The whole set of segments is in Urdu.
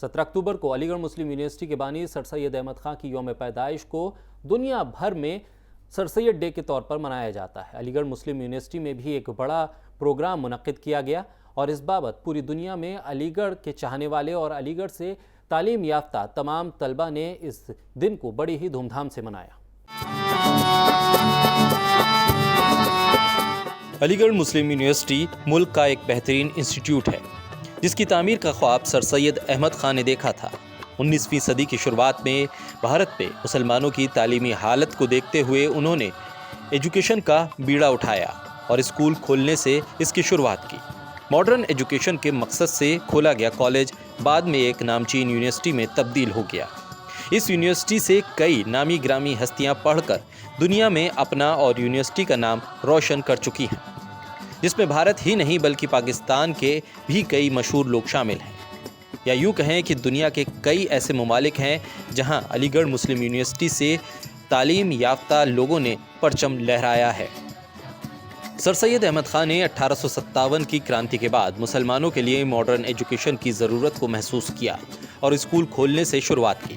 17 اکتوبر کو علی گڑھ مسلم یونیورسٹی کے بانی سر سید احمد خان کی یوم پیدائش کو دنیا بھر میں سر سید ڈے کے طور پر منایا جاتا ہے۔ علی گڑھ مسلم یونیورسٹی میں بھی ایک بڑا پروگرام منعقد کیا گیا اور اس بابت پوری دنیا میں علی گڑھ کے چاہنے والے اور علی گڑھ سے تعلیم یافتہ تمام طلبہ نے اس دن کو بڑی ہی دھوم دھام سے منایا۔ علی گڑھ مسلم یونیورسٹی ملک کا ایک بہترین انسٹیٹیوٹ ہے جس کی تعمیر کا خواب سر سید احمد خان نے دیکھا تھا۔ 19ویں صدی کی شروعات میں بھارت میں مسلمانوں کی تعلیمی حالت کو دیکھتے ہوئے انہوں نے ایجوکیشن کا بیڑا اٹھایا اور اسکول کھولنے سے اس کی شروعات کی۔ ماڈرن ایجوکیشن کے مقصد سے کھولا گیا کالج بعد میں ایک نامچین یونیورسٹی میں تبدیل ہو گیا۔ اس یونیورسٹی سے کئی نامی گرامی ہستیاں پڑھ کر دنیا میں اپنا اور یونیورسٹی کا نام روشن کر چکی ہیں، جس میں بھارت ہی نہیں بلکہ پاکستان کے بھی کئی مشہور لوگ شامل ہیں، یا یوں کہیں کہ دنیا کے کئی ایسے ممالک ہیں جہاں علی گڑھ مسلم یونیورسٹی سے تعلیم یافتہ لوگوں نے پرچم لہرایا ہے۔ سر سید احمد خان نے 1857 کی کرانتی کے بعد مسلمانوں کے لیے ماڈرن ایجوکیشن کی ضرورت کو محسوس کیا اور اسکول کھولنے سے شروعات کی۔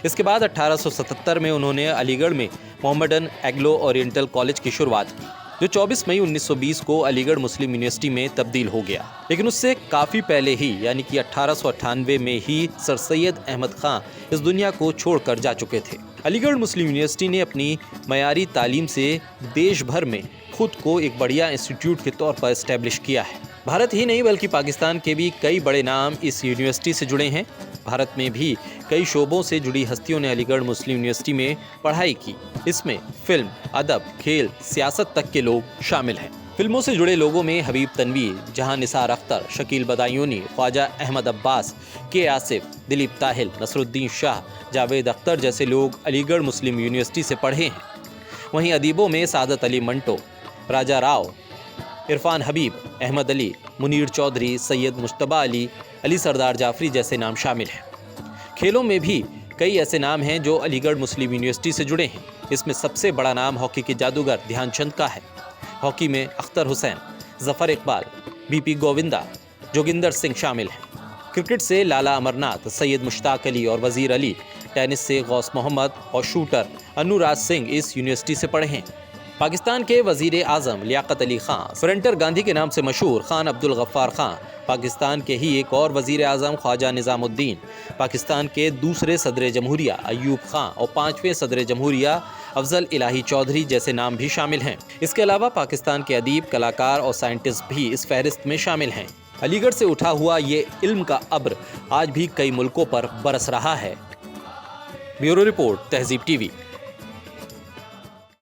اس کے بعد 1877 میں انہوں نے علی گڑھ میں محمڈن اینگلو اورینٹل کالج کی شروعات کی، جو 24 مئی 1920 کو علی گڑھ مسلم یونیورسٹی میں تبدیل ہو گیا۔ لیکن اس سے کافی پہلے ہی یعنی کہ 1898 میں ہی سر سید احمد خان اس دنیا کو چھوڑ کر جا چکے تھے۔ علی گڑھ مسلم یونیورسٹی نے اپنی معیاری تعلیم سے دیش بھر میں خود کو ایک بڑھیا انسٹیٹیوٹ کے طور پر اسٹیبلش کیا ہے۔ بھارت ہی نہیں بلکہ پاکستان کے بھی کئی بڑے نام اس یونیورسٹی سے جڑے ہیں۔ بھارت میں بھی کئی شعبوں سے جڑی ہستیوں نے علی گڑھ مسلم یونیورسٹی میں پڑھائی کی۔ اس میں فلم، ادب، کھیل، سیاست تک کے لوگ شامل ہیں۔ فلموں سے جڑے لوگوں میں حبیب تنویر، جہاں نثار اختر، شکیل بدایونی، خواجہ احمد عباس، کے آصف، دلیپ طاہل، نصر الدین شاہ، جاوید اختر جیسے لوگ علی گڑھ مسلم یونیورسٹی سے پڑھے ہیں۔ وہیں ادیبوں میں سعادت علی منٹو، راجہ راؤ، عرفان حبیب، احمد علی، منیر چودھری، سید مجتبیٰ علی، علی سردار جعفری جیسے نام شامل ہیں۔ کھیلوں میں بھی کئی ایسے نام ہیں جو علی گڑھ مسلم یونیورسٹی سے جڑے ہیں۔ اس میں سب سے بڑا نام ہاکی کے جادوگر دھیان چند کا ہے۔ ہاکی میں اختر حسین، ظفر اقبال، بی پی گووندا، جوگندر سنگھ شامل ہیں۔ کرکٹ سے لالا امرناتھ، سید مشتاق علی اور وزیر علی، ٹینس سے غوث محمد اور شوٹر انوراج سنگھ اس یونیورسٹی سے پڑھے ہیں۔ پاکستان کے وزیر اعظم لیاقت علی خان، فرنٹر گاندھی کے نام سے مشہور خان عبد الغفار خان، پاکستان کے ہی ایک اور وزیر اعظم خواجہ نظام الدین، پاکستان کے دوسرے صدر جمہوریہ ایوب خان اور 5ویں صدر جمہوریہ افضل الہی چودھری جیسے نام بھی شامل ہیں۔ اس کے علاوہ پاکستان کے ادیب، کلاکار اور سائنٹسٹ بھی اس فہرست میں شامل ہیں۔ علی گڑھ سے اٹھا ہوا یہ علم کا ابر آج بھی کئی ملکوں پر برس رہا ہے۔ بیورو رپورٹ، تہذیب ٹی وی۔